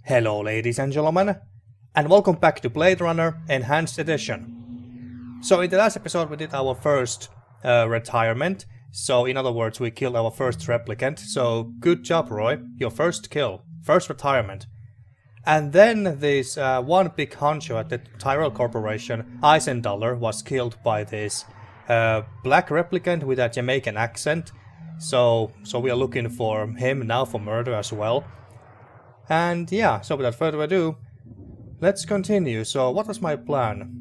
Hello ladies and gentlemen, and welcome back to Blade Runner Enhanced Edition. So in the last episode we did our first retirement, so in other words we killed our first replicant, so good job Roy, your first kill, first retirement. And then this one big honcho at the Tyrell Corporation, Eisendaler, was killed by this black replicant with a Jamaican accent, so we are looking for him now for murder as well. And yeah, so without further ado, let's continue. So what was my plan?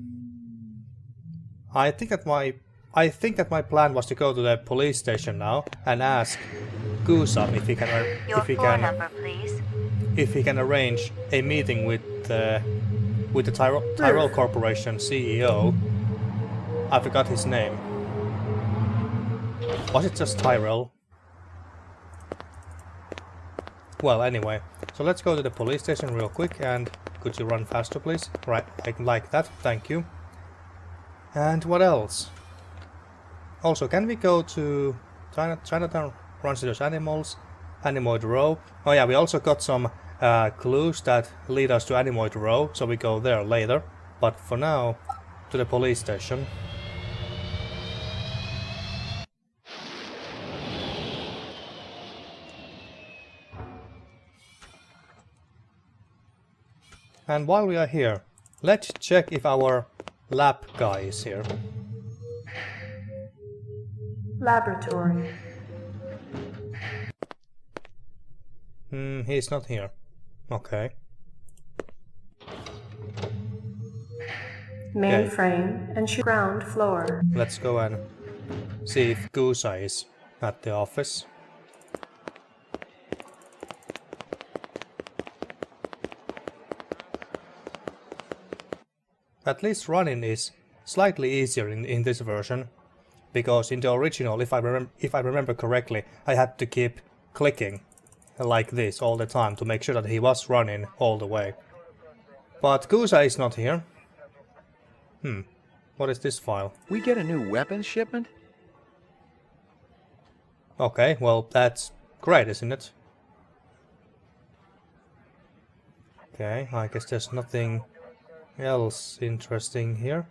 I think that my plan was to go to the police station now and ask Gusa if he can arrange a meeting with the Tyrell Corporation CEO. I forgot his name. Was it just Tyrell? Well, anyway, so let's go to the police station real quick, and could you run faster please? Right, like that, thank you. And what else? Also, can we go to Chinatown Runs to those Animals, Animoid Row? Oh yeah, we also got some clues that lead us to Animoid Row, so we go there later. But for now, to the police station. And while we are here, let's check if our lab guy is here. Laboratory. He's not here. Okay. Mainframe and ground floor. Let's go and see if Gusa is at the office. At least running is slightly easier in this version, because in the original, if I remember correctly, I had to keep clicking like this all the time to make sure that he was running all the way. But Gusa is not here. What is this file? We get a new weapons shipment? Okay, well that's great, isn't it? Okay, I guess there's nothing else interesting here.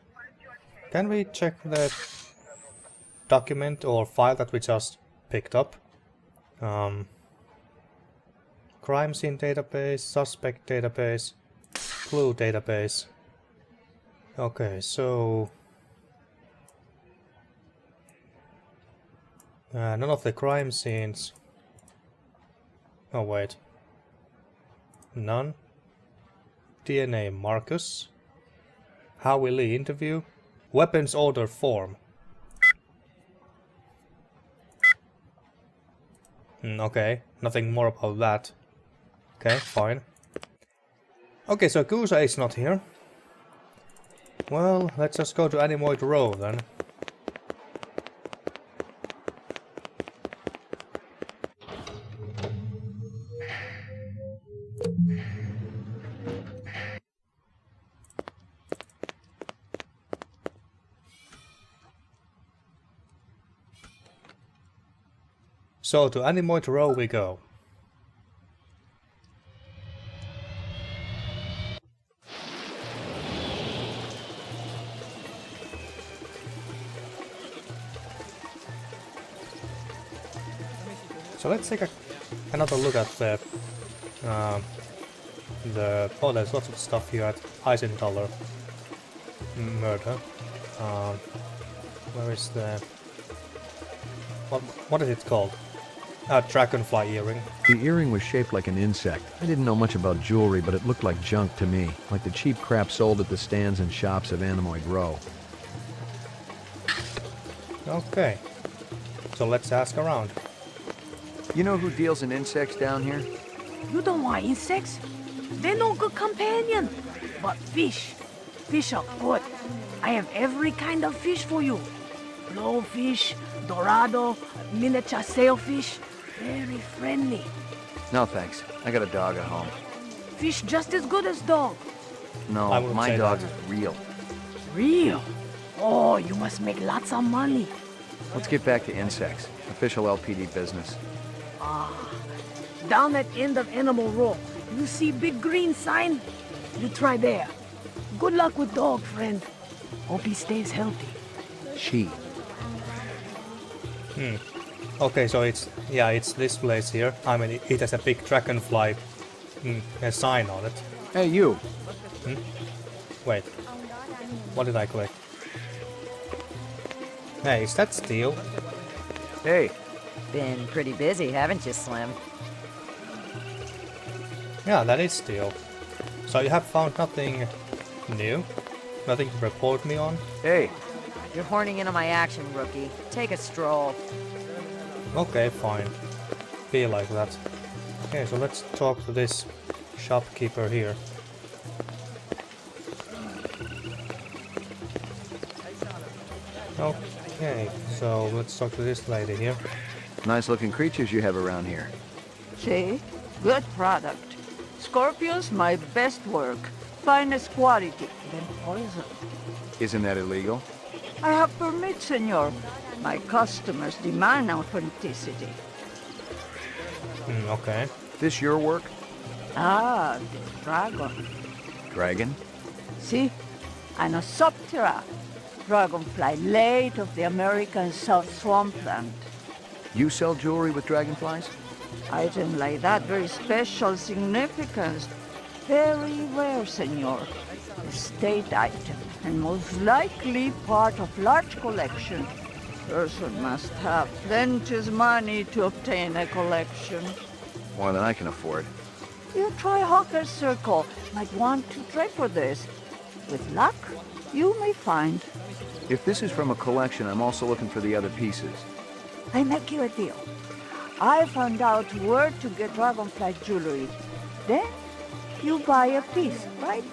Can we check the document or file that we just picked up? Crime scene database, suspect database, clue database. Okay, so none of the crime scenes. Oh wait, none. DNA Marcus. Howie Lee interview. Weapons order form. Okay, nothing more about that. Okay, fine. Okay, so Gusa is not here. Well, let's just go to Animoid Row then. So to Animoid Row we go. So let's take another look at the oh, there's lots of stuff here at Eisendaler murder. Where is the what is it called? Dragonfly earring. The earring was shaped like an insect. I didn't know much about jewelry, but it looked like junk to me, like the cheap crap sold at the stands and shops of Animoid Row. Okay, so let's ask around. You know who deals in insects down here? You don't want insects? They're no good companion. But fish. Fish are good. I have every kind of fish for you. Blowfish, dorado, miniature sailfish. Very friendly. No thanks. I got a dog at home. Fish just as good as dog. No, my dog is real. Real? Oh, you must make lots of money. Let's get back to insects. Official LPD business. Down at end of Animal Row, You see big green sign? You try there. Good luck with dog, friend. Hope he stays healthy. She. Okay, so it's this place here. I mean, it has a big dragonfly a sign on it. Hey, you. Wait, what did I click? Hey, is that steel? Hey. Been pretty busy, haven't you, Slim? Yeah, that is steel. So you have found nothing new? Nothing to report me on? Hey. You're horning in on my action, rookie. Take a stroll. Okay, fine. Be like that. Okay, so let's talk to this shopkeeper here. Okay, so let's talk to this lady here. Nice looking creatures you have around here. See? Good product. Scorpions, my best work. Finest quality. Then poison. Isn't that illegal? I have permit, senor. My customers demand authenticity. Okay. This your work? Ah, the dragon. Dragon? See? Anosoptera. Dragonfly late of the American South swampland. You sell jewelry with dragonflies? Item like that, very special significance. Very rare, senor. Estate item, and most likely part of large collection. Person must have plenty money to obtain a collection. More than I can afford. You try Hawker's Circle. Might want to trade for this. With luck, you may find. If this is from a collection, I'm also looking for the other pieces. I make you a deal. I found out where to get dragonfly jewelry. Then you buy a piece, right?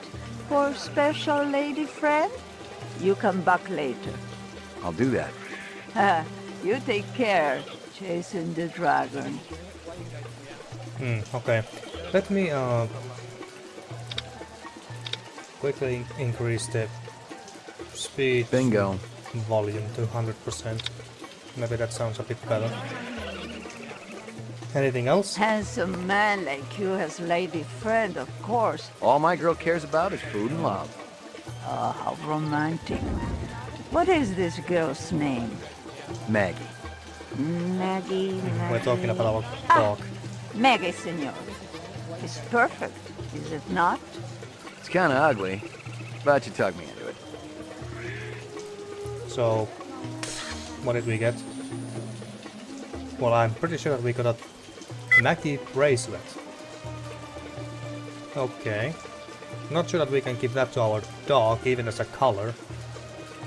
For special lady friend? You come back later. I'll do that. You take care, chasing the dragon. Okay. Let me quickly increase the speed Bingo. volume to 100%. Maybe that sounds a bit better. Anything else? Handsome man like you has lady friend, of course. All my girl cares about is food and love. Oh, how romantic. What is this girl's name? Maggie. Maggie. We're talking about our dog. Maggie, senor. It's perfect, is it not? It's kind of ugly, but you talked me into it. So, what did we get? Well, I'm pretty sure that we got a Maggie bracelet. Okay. Not sure that we can give that to our dog, even as a color.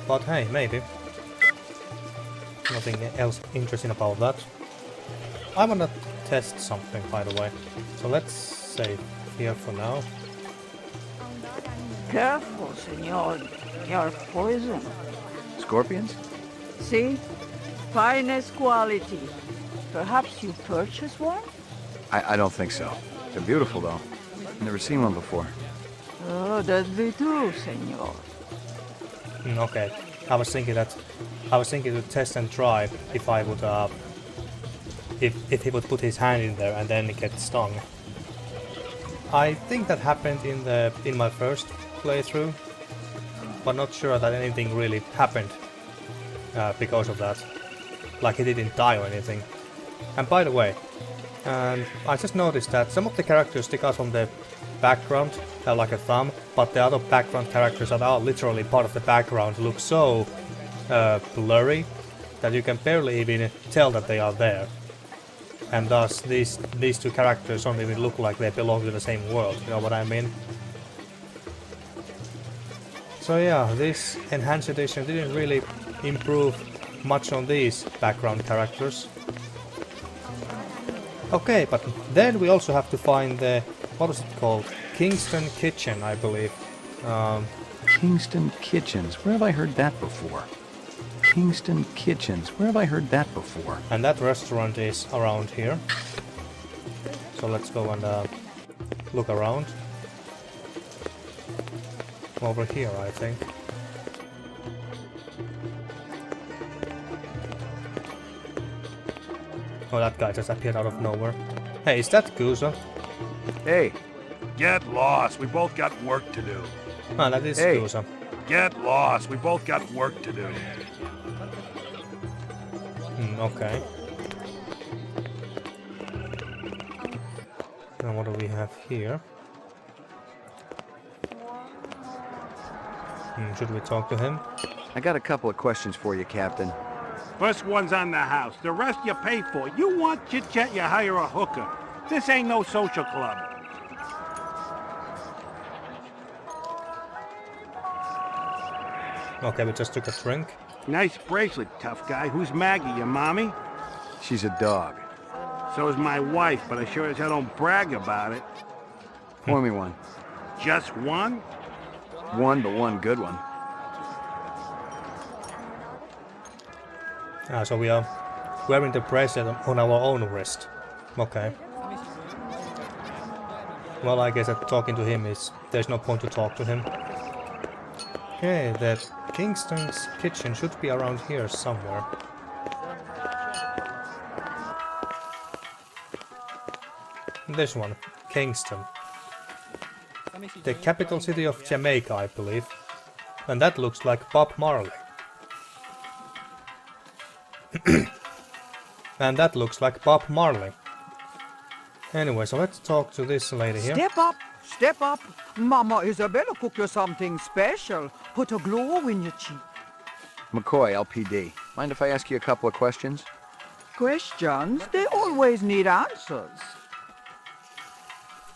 But hey, maybe. Nothing else interesting about that. I wanna test something, by the way. So let's save here for now. Careful, senor. You're poison. Scorpions? See? Finest quality. Perhaps you purchased one? I don't think so. They're beautiful, though. Never seen one before. Oh, that'd be true, senor. Okay. I was thinking to test and try if I would if he would put his hand in there and then get stung. I think that happened in my first playthrough, but not sure that anything really happened because of that. Like he didn't die or anything. And by the way, I just noticed that some of the characters stick out from the background like a thumb, but the other background characters that are literally part of the background look so blurry that you can barely even tell that they are there. And thus these two characters don't even look like they belong to the same world, you know what I mean? So yeah, this enhanced edition didn't really improve much on these background characters. Okay, but then we also have to find the, what is it called? Kingston Kitchen, I believe. Kingston Kitchens. Where have I heard that before? Kingston Kitchens. Where have I heard that before? And that restaurant is around here. So let's go and look around. Over here, I think. Oh, that guy just appeared out of nowhere. Hey, is that Guzo? Hey, Get lost. We both got work to do. Ah, that is Hey. Kuusa. Get lost. We both got work to do. Okay. Now what do we have here? Should we talk to him? I got a couple of questions for you, Captain. First one's on the house. The rest you pay for. You want chit-chat, you hire a hooker. This ain't no social club. Okay, we just took a drink. Nice bracelet, tough guy. Who's Maggie, your mommy? She's a dog. So is my wife, but I sure as hell don't brag about it. Pour me one. Just one? One, but one good one. Ah, so we are wearing the bracelet on our own wrist. Okay. Well, I guess that talking to him is... there's no point to talk to him. Okay, the Kingston's Kitchen should be around here somewhere. This one, Kingston. The capital city of Jamaica, I believe. And that looks like Bob Marley. And that looks like Bob Marley. Anyway, so let's talk to this lady here. Step up, step up. Mama Isabella cook you something special. Put a glow in your cheek. McCoy, LPD. Mind if I ask you a couple of questions? Questions, they always need answers.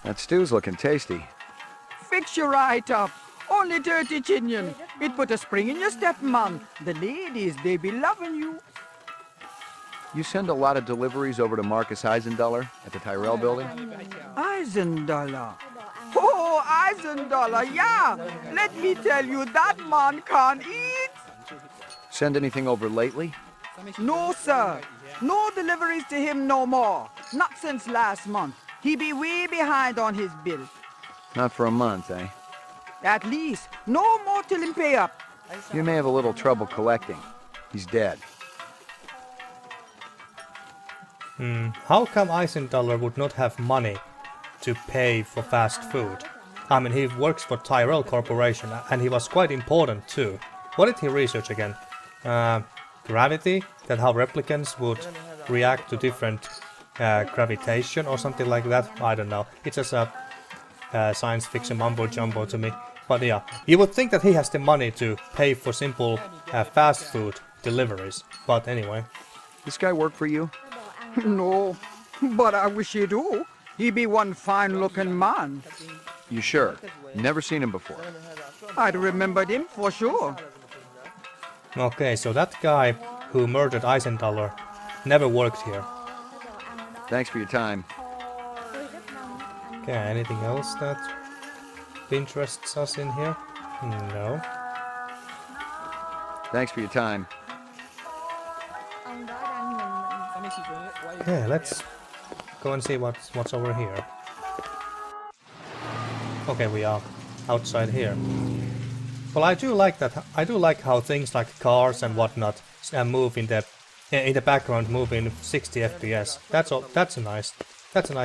That stew's looking tasty. Fix you right up. Only dirty chinion. It put a spring in your step, man. The ladies, they be loving you. You send a lot of deliveries over to Marcus Eisendaler at the Tyrell building? Eisendaler. Oh, Eisendaler, yeah. Let me tell you, that man can't eat. Send anything over lately? No, sir. No deliveries to him no more. Not since last month. He be way behind on his bill. Not for a month, eh? At least, no more till him pay up. You may have a little trouble collecting. He's dead. How come Eisendaler would not have money to pay for fast food? I mean, he works for Tyrell Corporation, and he was quite important too. What did he research again? Gravity? That how replicants would react to different gravitation or something like that? I don't know. It's just a science fiction mumbo jumbo to me. But yeah, you would think that he has the money to pay for simple fast food deliveries. But anyway. This guy work for you? No, but I wish he do. He be one fine-looking man. You sure? Never seen him before. I'd remembered him for sure. Okay, so that guy who murdered Eisendaler never worked here. Thanks for your time. Okay, anything else that interests us in here? No. Thanks for your time. Okay, let's go and see what's over here. Okay, we are outside here. Well, I do like that. I do like how things like cars and whatnot move in the background, move in 60 FPS. That's all. That's a nice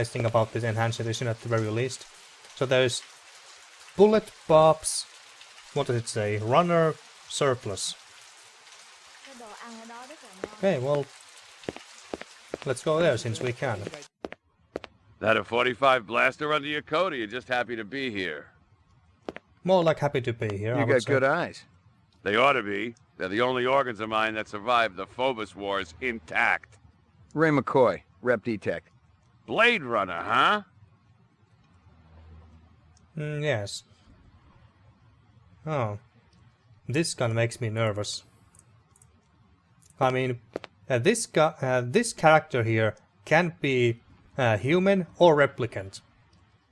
thing about this enhanced edition at the very least. So there's bullet bobs. What does it say? Runner surplus. Okay, well, let's go there since we can. That a 45 blaster under your coat, or you just happy to be here? More like happy to be here. I You would got say. good eyes. They ought to be. They're the only organs of mine that survived the Phobos Wars intact. Ray McCoy, Rep Detect. Blade Runner, huh? Yes. Oh. This gun makes me nervous. I mean, this character here can be human or replicant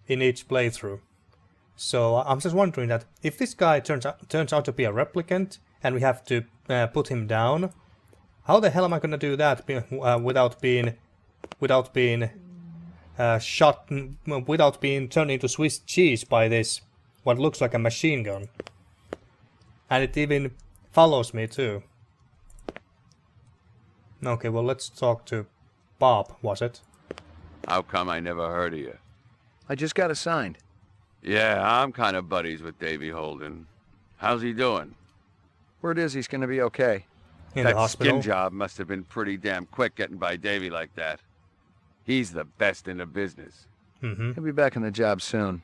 in each playthrough. So I'm just wondering that if this guy turns out to be a replicant and we have to put him down, how the hell am I gonna do that without being shot, without being turned into Swiss cheese by this what looks like a machine gun? And it even follows me too. Okay, well, let's talk to Bob, was it? How come I never heard of you? I just got assigned. Yeah, I'm kind of buddies with Davy Holden. How's he doing? Word is he's gonna be okay. In That the hospital. skin job must have been pretty damn quick getting by Davy like that. He's the best in the business. Mm-hmm. He'll be back on the job soon.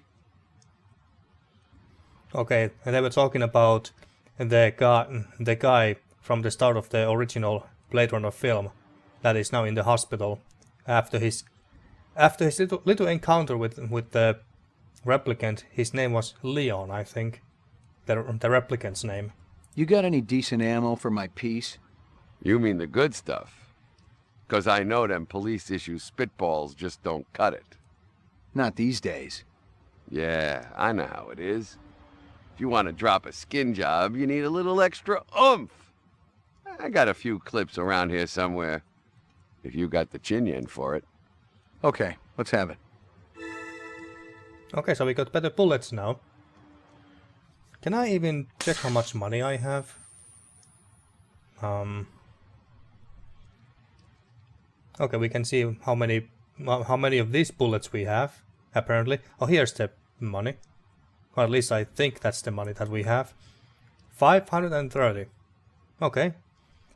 Okay, and they were talking about the guy from the start of the original Blade Runner film that is now in the hospital after his little encounter with the replicant. His name was Leon, I think. The replicant's name. You got any decent ammo for my piece? You mean the good stuff? 'Cause I know them police issue spitballs just don't cut it. Not these days. Yeah, I know how it is. If you want to drop a skin job, you need a little extra oomph. I got a few clips around here somewhere. If you got the chin yen for it. Okay, let's have it. Okay, so we got better bullets now. Can I even check how much money I have? Okay, we can see how many of these bullets we have, apparently. Oh, here's the money. Or at least I think that's the money that we have. 530. Okay.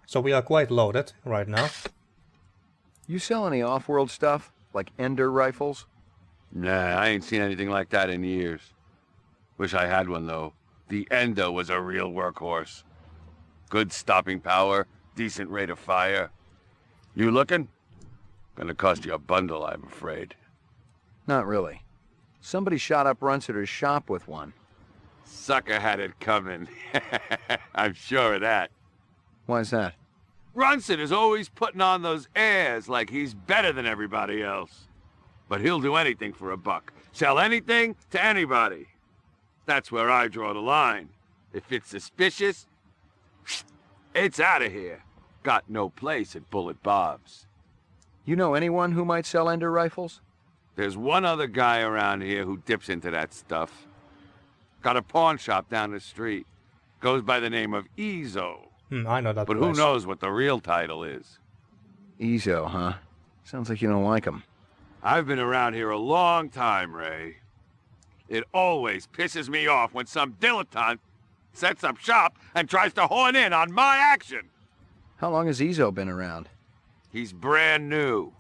So we are quite loaded right now. You sell any off-world stuff? Like Ender rifles? Nah, I ain't seen anything like that in years. Wish I had one, though. The Endo was a real workhorse. Good stopping power, decent rate of fire. You looking? Gonna cost you a bundle, I'm afraid. Not really. Somebody shot up Runsiter's shop with one. Sucker had it coming. I'm sure of that. Why's that? Runsiter's always putting on those airs like he's better than everybody else. But he'll do anything for a buck. Sell anything to anybody. That's where I draw the line. If it's suspicious, it's out of here. Got no place at Bullet Bob's. You know anyone who might sell Ender rifles? There's one other guy around here who dips into that stuff. Got a pawn shop down the street. Goes by the name of Ezo. I know that But place. who knows what the real title is? Ezo, huh? Sounds like you don't like him. I've been around here a long time, Ray. It always pisses me off when some dilettante sets up shop and tries to horn in on my action. How long has Ezo been around? He's brand new.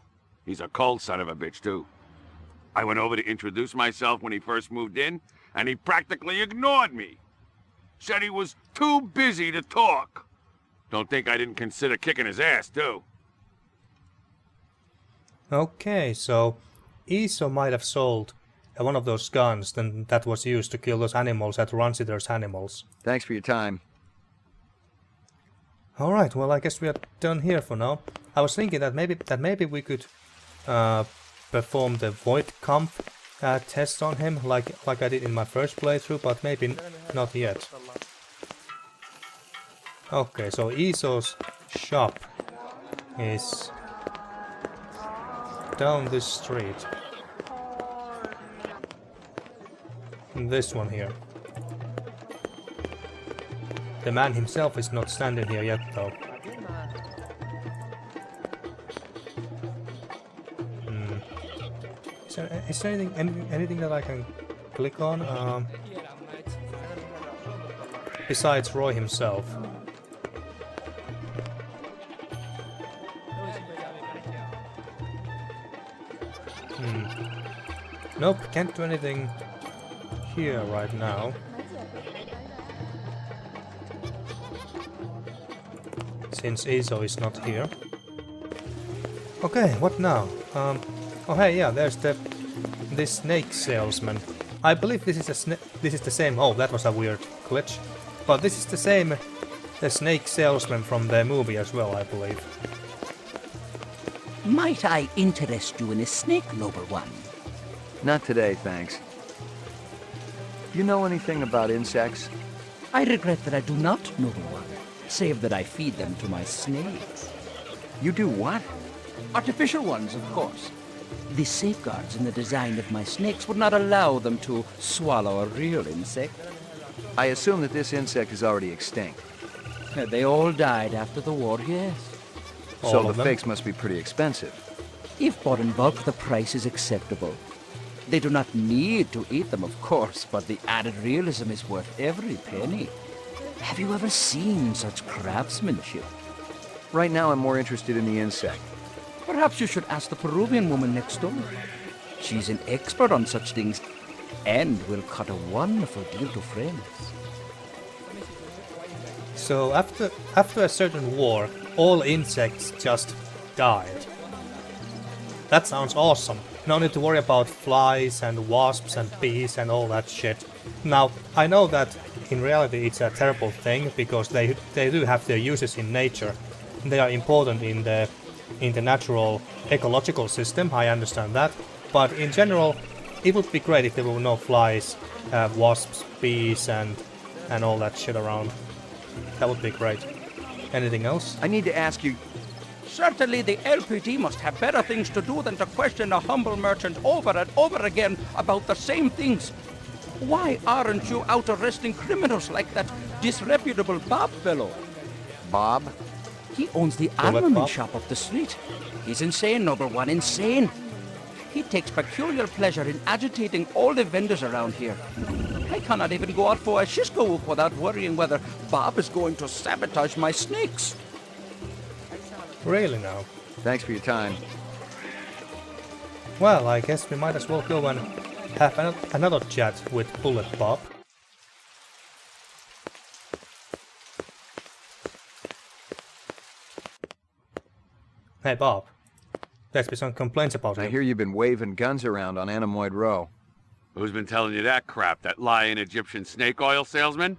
He's a cold son of a bitch, too. I went over to introduce myself when he first moved in, and he practically ignored me. Said he was too busy to talk. Don't think I didn't consider kicking his ass, too. Okay, so Iso might have sold one of those guns that was used to kill those animals at Runsiter's Animals. Thanks for your time. Alright, well I guess we are done here for now. I was thinking that maybe we could perform the Voight-Kampff test on him like I did in my first playthrough, but maybe not yet. Okay, so Iso's shop is down this street. This one here. The man himself is not standing here yet, though. Is there anything that I can click on? Besides Roy himself. Nope, can't do anything here right now. Since Ezo is not here. Okay, what now? Oh hey, yeah, there's this snake salesman. I believe this is the same. Oh, that was a weird glitch. But this is the snake salesman from the movie as well, I believe. Might I interest you in a snake, noble one? Not today, thanks. You know anything about insects? I regret that I do not, noble one, save that I feed them to my snakes. You do what? Artificial ones, of course. The safeguards in the design of my snakes would not allow them to swallow a real insect. I assume that this insect is already extinct. They all died after the war, yes. So the fakes must be pretty expensive. If bought in bulk, the price is acceptable. They do not need to eat them, of course, but the added realism is worth every penny. Have you ever seen such craftsmanship? Right now, I'm more interested in the insect. Perhaps you should ask the Peruvian woman next door. She's an expert on such things and will cut a wonderful deal to friends. So after a certain war, all insects just died. That sounds awesome. No need to worry about flies and wasps and bees and all that shit. Now, I know that in reality it's a terrible thing because they do have their uses in nature. They are important in the natural ecological system, I understand that. But in general, it would be great if there were no flies, wasps, bees and all that shit around. That would be great. Anything else? I need to ask you... Certainly the LPD must have better things to do than to question a humble merchant over and over again about the same things. Why aren't you out arresting criminals like that disreputable Bob fellow? Bob? He owns the Bullet armament Bob? shop up the street. He's insane, noble one, insane. He takes peculiar pleasure in agitating all the vendors around here. I cannot even go out for a Shisco without worrying whether Bob is going to sabotage my snakes. Really now? Thanks for your time. Well, I guess we might as well go and have another chat with Bullet Bob. Hey Bob, there's been some complaints about I him. hear you've been waving guns around on Animoid Row. Who's been telling you that crap? That lying Egyptian snake oil salesman?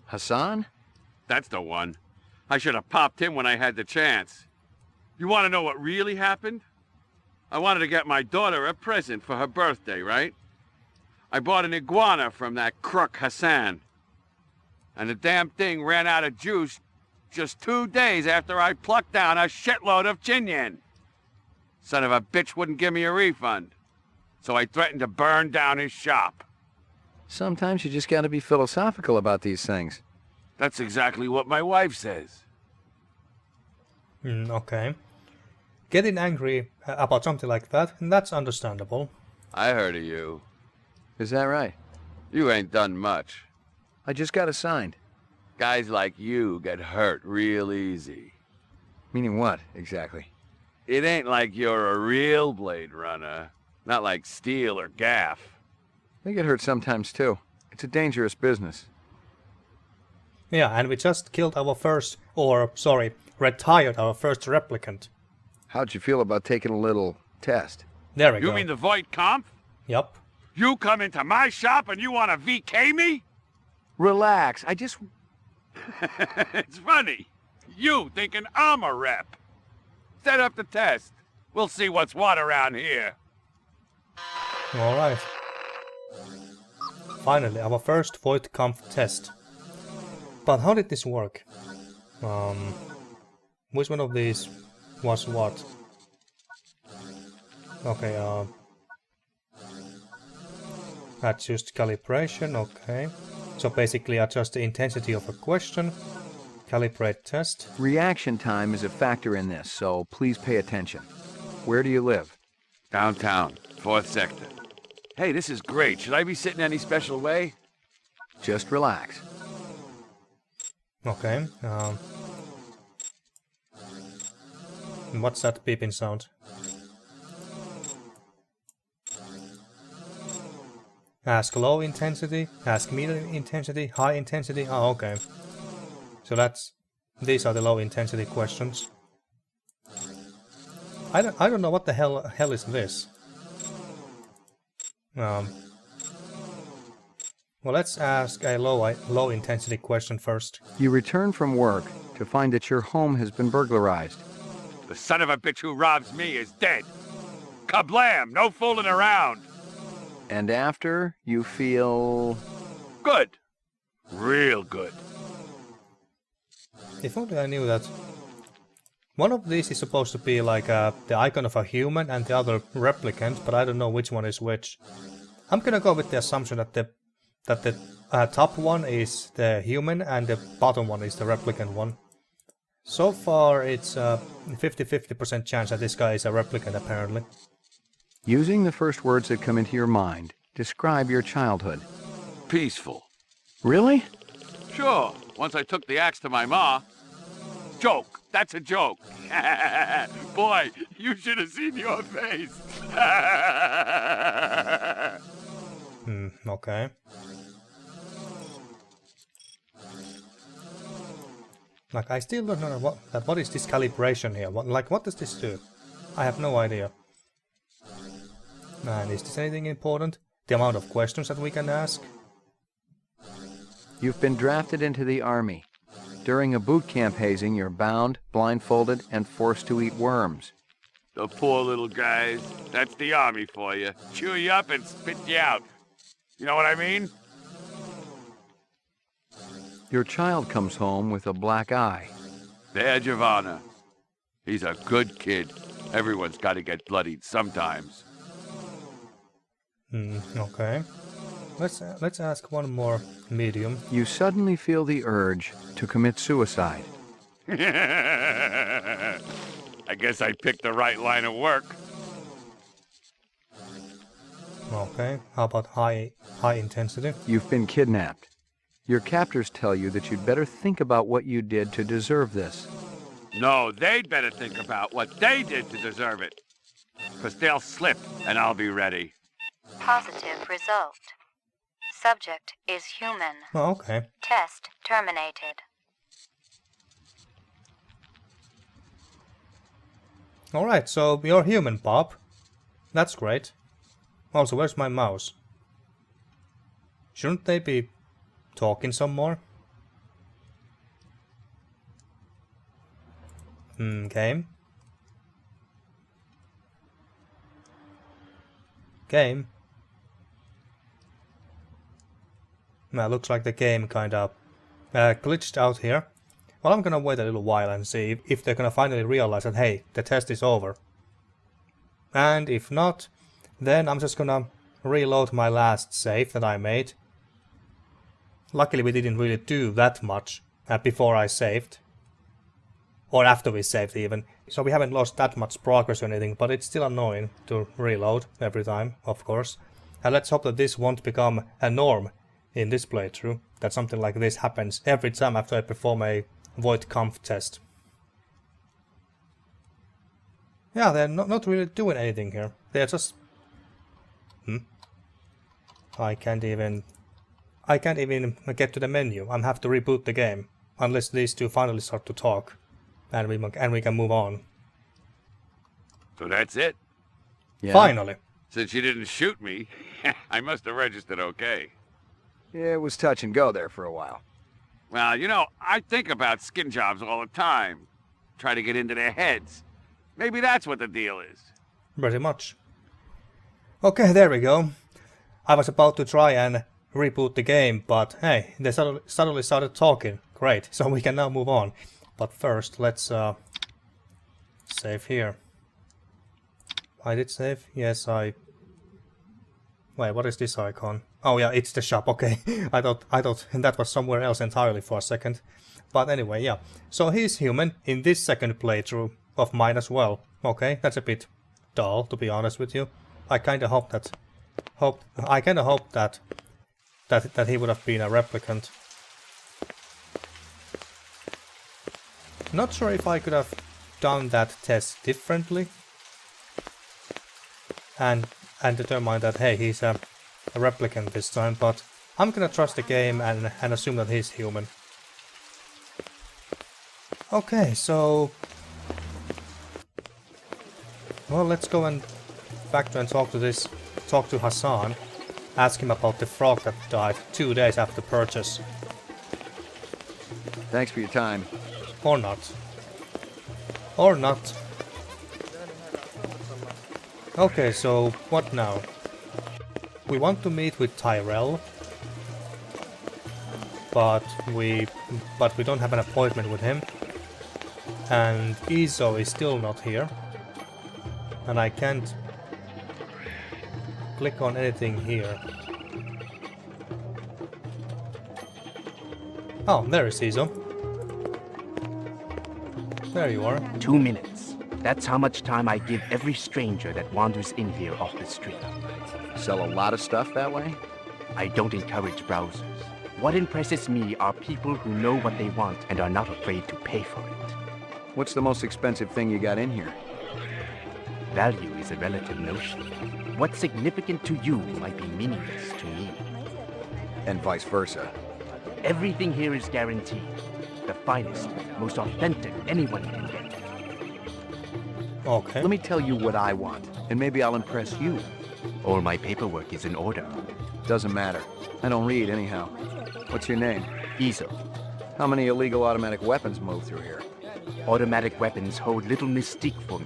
Hassan? That's the one. I should have popped him when I had the chance. You want to know what really happened? I wanted to get my daughter a present for her birthday, right? I bought an iguana from that crook Hassan. And the damn thing ran out of juice just 2 days after I plucked down a shitload of chinyen. Son of a bitch wouldn't give me a refund. So I threatened to burn down his shop. Sometimes you just gotta be philosophical about these things. That's exactly what my wife says. Okay. Getting angry about something like that, that's understandable. I heard of you. Is that right? You ain't done much. I just got assigned. Guys like you get hurt real easy. Meaning what, exactly? It ain't like you're a real Blade Runner. Not like Steel or Gaff. They get hurt sometimes too. It's a dangerous business. Yeah, and we just killed our first, retired our first replicant. How'd you feel about taking a little test? There we go. You mean the Voight-Kampff? Yup. You come into my shop and you want to VK me? Relax, I just... It's funny. You thinking I'm a rep. Set up the test. We'll see what's what around here. Alright. Finally, our first Voight-Kampff test. But how did this work? Which one of these was what? Okay, adjust calibration, okay. So basically adjust the intensity of a question, calibrate test. Reaction time is a factor in this, so please pay attention. Where do you live? Downtown, 4th sector. Hey, this is great. Should I be sitting any special way? Just relax. Okay, what's that beeping sound? Ask low intensity, ask medium intensity, high intensity. Oh, okay. So these are the low intensity questions. I don't know what the hell is this. Well, let's ask a low intensity question first. You return from work to find that your home has been burglarized. The son of a bitch who robs me is dead. Kablam! No fooling around. And after, you feel... Good. Real good. If only I knew that. One of these is supposed to be like the icon of a human and the other replicant, but I don't know which one is which. I'm gonna go with the assumption that the top one is the human and the bottom one is the replicant one. So far it's a 50-50% chance that this guy is a replicant apparently. Using the first words that come into your mind, describe your childhood. Peaceful. Really? Sure, once I took the axe to my ma. Joke, that's a joke. Boy, you should have seen your face. Okay. Like, I still don't know what is this calibration here. What does this do? I have no idea. And is this anything important? The amount of questions that we can ask? You've been drafted into the army. During a boot camp hazing, you're bound, blindfolded, and forced to eat worms. The poor little guys. That's the army for you. Chew you up and spit you out. You know what I mean? Your child comes home with a black eye. Badge of honor. He's a good kid. Everyone's got to get bloodied sometimes. Okay. Let's ask one more medium. You suddenly feel the urge to commit suicide. I guess I picked the right line of work. Okay. How about high intensity? You've been kidnapped. Your captors tell you that you'd better think about what you did to deserve this. No, they'd better think about what they did to deserve it. 'Cause they'll slip, and I'll be ready. Positive result. Subject is human. Oh, okay. Test terminated. Alright, so you're human, Bob. That's great. Also, where's my mouse? Shouldn't they be talking some more? Game? Game? Well, looks like the game kinda glitched out here. Well, I'm gonna wait a little while and see if they're gonna finally realize that, hey, the test is over. And if not, then I'm just gonna reload my last save that I made. Luckily we didn't really do that much before I saved. Or after we saved even. So we haven't lost that much progress or anything, but it's still annoying to reload every time, of course. And let's hope that this won't become a norm in this playthrough. That something like this happens every time after I perform a Voight-Kampff test. Yeah, they're not really doing anything here. They're just... I can't even get to the menu. I have to reboot the game. Unless these two finally start to talk. And we can move on. So that's it? Yeah. Finally! Since you didn't shoot me, I must have registered okay. Yeah, it was touch and go there for a while. Well, you know, I think about skin jobs all the time. Try to get into their heads. Maybe that's what the deal is. Pretty much. Okay, there we go. I was about to try and reboot the game, but hey, they suddenly started talking. Great, so we can now move on. But first, let's save here. I did save? Yes, I... Wait, what is this icon? Oh yeah, it's the shop, okay. I thought that was somewhere else entirely for a second. But anyway, yeah. So he's human in this second playthrough of mine as well. Okay, that's a bit dull, to be honest with you. I kinda hope that... that he would have been a replicant. Not sure if I could have done that test differently. And determine that, hey, he's a replicant this time, but I'm gonna trust the game and assume that he's human. Okay, so... Well, let's go and back to and talk to Hassan. Ask him about the frog that died 2 days after purchase. Thanks for your time. Or not. Or not. Okay, so what now? We want to meet with Tyrell, but we don't have an appointment with him, and Izo is still not here, and I can't click on anything here. Oh, there is Izo. There you are. 2 minutes. That's how much time I give every stranger that wanders in here off the street. Sell a lot of stuff that way? I don't encourage browsers. What impresses me are people who know what they want and are not afraid to pay for it. What's the most expensive thing you got in here? Value is a relative notion. What's significant to you might be meaningless to me. And vice versa. Everything here is guaranteed. The finest, most authentic anyone can get. Okay. Let me tell you what I want, and maybe I'll impress you. All my paperwork is in order. Doesn't matter. I don't read anyhow. What's your name? Easel. How many illegal automatic weapons move through here? Automatic weapons hold little mystique for me.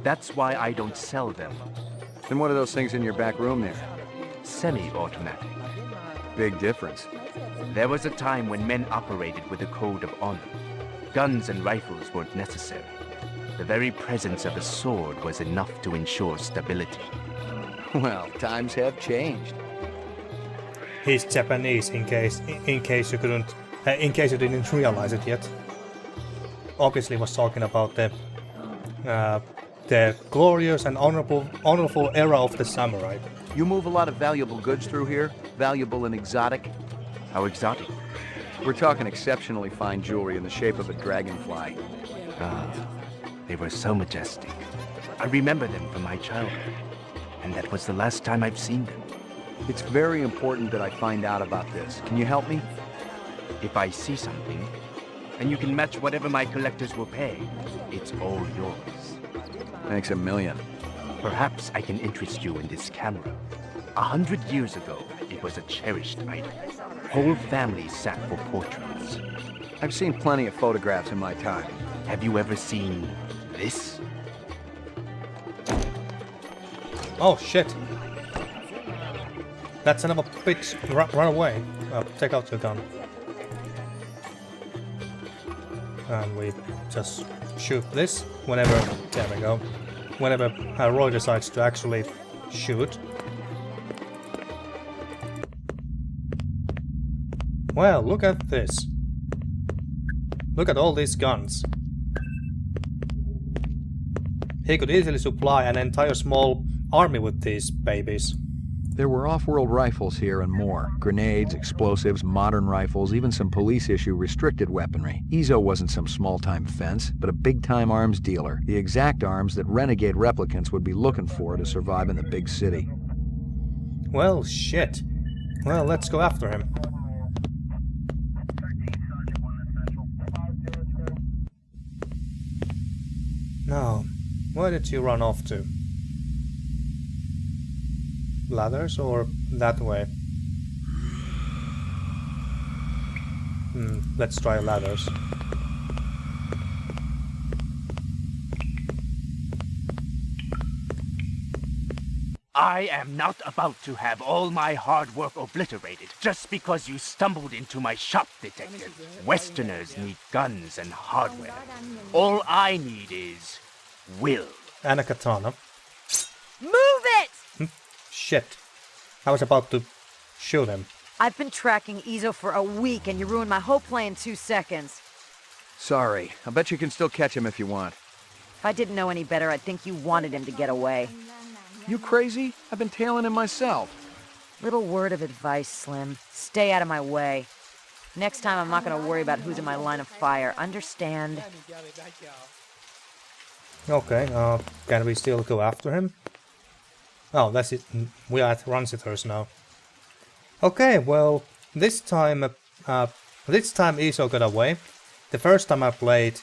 That's why I don't sell them. Then what are those things in your back room there? Semi-automatic. Big difference. There was a time when men operated with a code of honor. Guns and rifles weren't necessary. The very presence of a sword was enough to ensure stability. Well, times have changed. He's Japanese, in case you couldn't, in case you didn't realize it yet. Obviously, was talking about the glorious and honorable era of the samurai. You move a lot of valuable goods through here? Valuable and exotic? How exotic? We're talking exceptionally fine jewelry in the shape of a dragonfly. They were so majestic. I remember them from my childhood, and that was the last time I've seen them. It's very important that I find out about this. Can you help me? If I see something, and you can match whatever my collectors will pay, it's all yours. Thanks a million. Perhaps I can interest you in this camera. 100 years ago, it was a cherished item. Whole families sat for portraits. I've seen plenty of photographs in my time. Have you ever seen this? Oh shit! That son of a bitch! Run away! Take out your gun. And we just shoot this whenever. There we go. Whenever Roy decides to actually shoot. Well, look at this. Look at all these guns. He could easily supply an entire small army with these babies. There were off-world rifles here and more. Grenades, explosives, modern rifles, even some police-issue restricted weaponry. Izo wasn't some small-time fence, but a big-time arms dealer. The exact arms that renegade replicants would be looking for to survive in the big city. Well, shit. Well, let's go after him. Now, where did you run off to? Ladders or that way? Let's try ladders. I am not about to have all my hard work obliterated just because you stumbled into my shop, detective. Westerners need guns and hardware. All I need is will. And a katana. Move it! Shit. I was about to shoot him. I've been tracking Izo for a week and you ruined my whole play in 2 seconds. Sorry. I bet you can still catch him if you want. If I didn't know any better, I'd think you wanted him to get away. You crazy? I've been tailing him myself. Little word of advice, Slim. Stay out of my way. Next time I'm not gonna worry about who's in my line of fire. Understand? Okay, can we still go after him? Oh, that's it. We are at Runsiters now. Okay, well, this time Izo got away. The first time I played,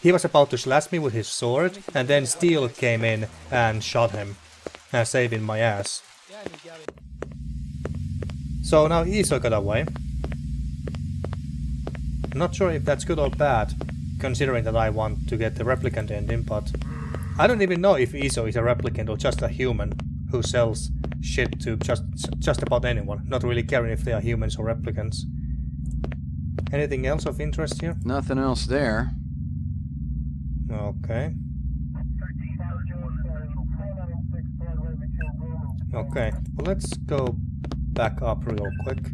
he was about to slash me with his sword, and then Steel came in and shot him, saving my ass. So now Izo got away. Not sure if that's good or bad, considering that I want to get the replicant ending, but I don't even know if Izo is a replicant or just a human who sells shit to just about anyone, not really caring if they are humans or replicants. Anything else of interest here? Nothing else there. Okay. Okay, well, let's go back up real quick,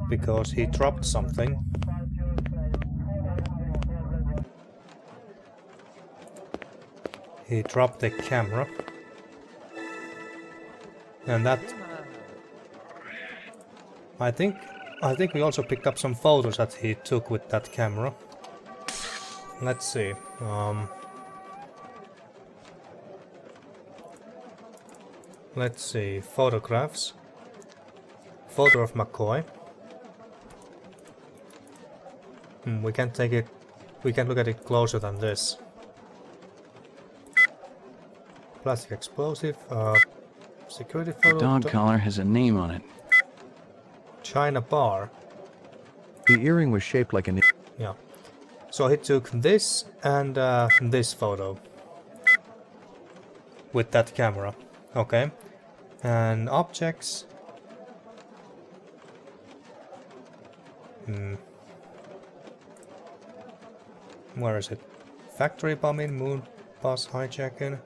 because he dropped something. He dropped the camera. And that... I think we also picked up some photos that he took with that camera. Let's see. Let's see. Photographs. Photo of McCoy. We can't take it. We can look at it closer than this. Plastic explosive. Security photo. The dog collar has a name on it. China bar. The earring was shaped like an... Yeah. So he took this and this photo. With that camera. Okay. And objects. Where is it? Factory bombing, moon bus hijacking.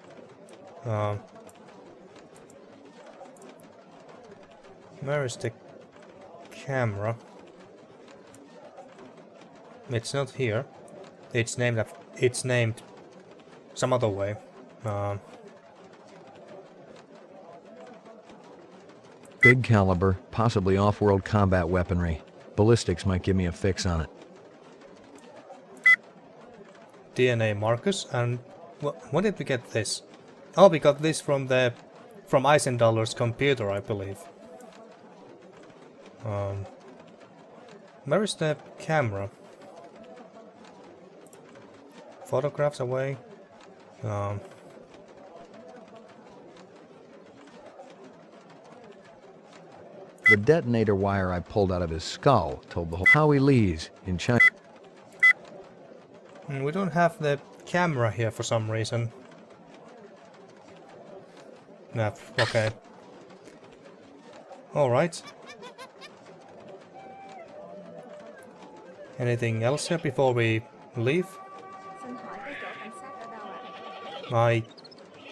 Where is the camera? It's not here. It's named some other way. Big caliber, possibly off-world combat weaponry. Ballistics might give me a fix on it. DNA markers, and when did we get this? Oh, we got this from Eisendaller's computer, I believe. Where is the camera? Photographs away. The detonator wire I pulled out of his skull told the whole... Howie Lee's in China. We don't have the camera here for some reason. Nah, okay. Alright. Anything else here before we leave? I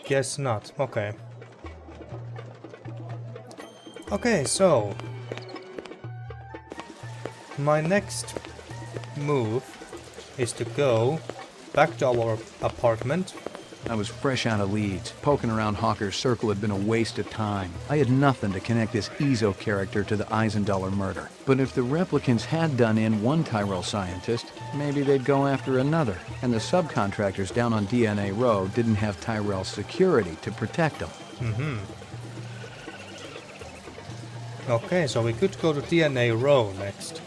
guess not. Okay. Okay, so my next move is to go back to our apartment. I was fresh out of Leeds. Poking around Hawker's circle had been a waste of time. I had nothing to connect this Ezo character to the Eisendaller murder. But if the replicants had done in one Tyrell scientist, maybe they'd go after another. And the subcontractors down on DNA Row didn't have Tyrell's security to protect them. Okay, so we could go to DNA Row next.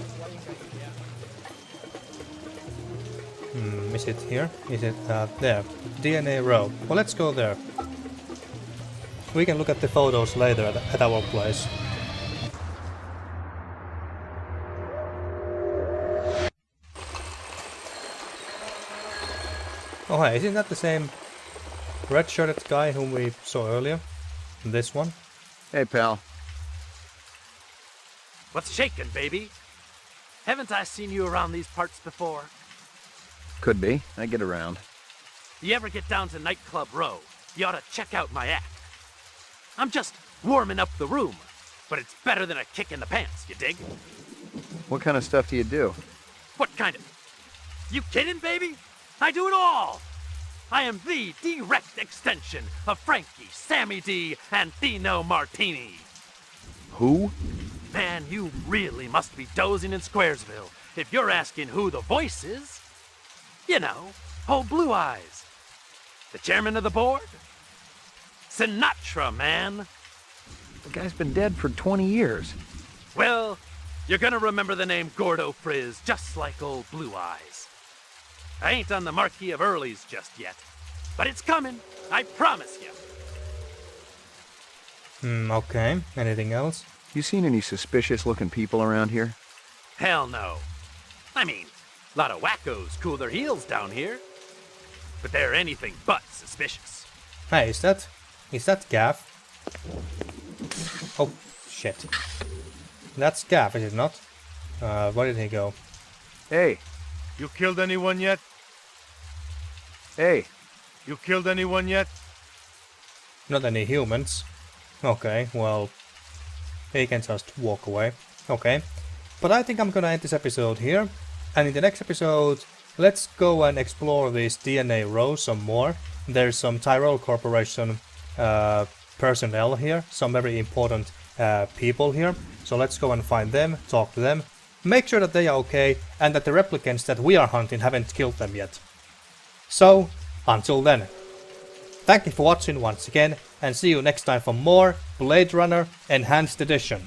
Is it here? Is it there? DNA Row. Well, let's go there. We can look at the photos later at our place. Oh hey, isn't that the same red-shirted guy whom we saw earlier? This one? Hey, pal. What's shaking, baby? Haven't I seen you around these parts before? Could be. I get around. You ever get down to Nightclub Row, you ought to check out my act. I'm just warming up the room, but it's better than a kick in the pants, you dig? What kind of stuff do you do? What kind of... You kidding, baby? I do it all! I am the direct extension of Frankie, Sammy D, and Dino Martini. Who? Man, you really must be dozing in Squaresville if you're asking who the voice is. You know, old Blue Eyes. The chairman of the board? Sinatra, man. The guy's been dead for 20 years. Well, you're gonna remember the name Gordo Frizz just like old Blue Eyes. I ain't on the Marquis of Early's just yet, but it's coming, I promise you. Okay. Anything else? You seen any suspicious-looking people around here? Hell no. I mean, a lot of wackos cool their heels down here, but they're anything but suspicious. Hey, is that Gaff? Oh, shit. That's Gaff, is it not? Where did he go? Hey. You killed anyone yet? Hey. You killed anyone yet? Not any humans. Okay, well, he can just walk away. Okay. But I think I'm gonna end this episode here. And in the next episode, let's go and explore this DNA Row some more. there's some Tyrell Corporation personnel here, some very important people here. So let's go and find them, talk to them, make sure that they are okay, and that the replicants that we are hunting haven't killed them yet. So, until then, thank you for watching once again, and see you next time for more Blade Runner Enhanced Edition.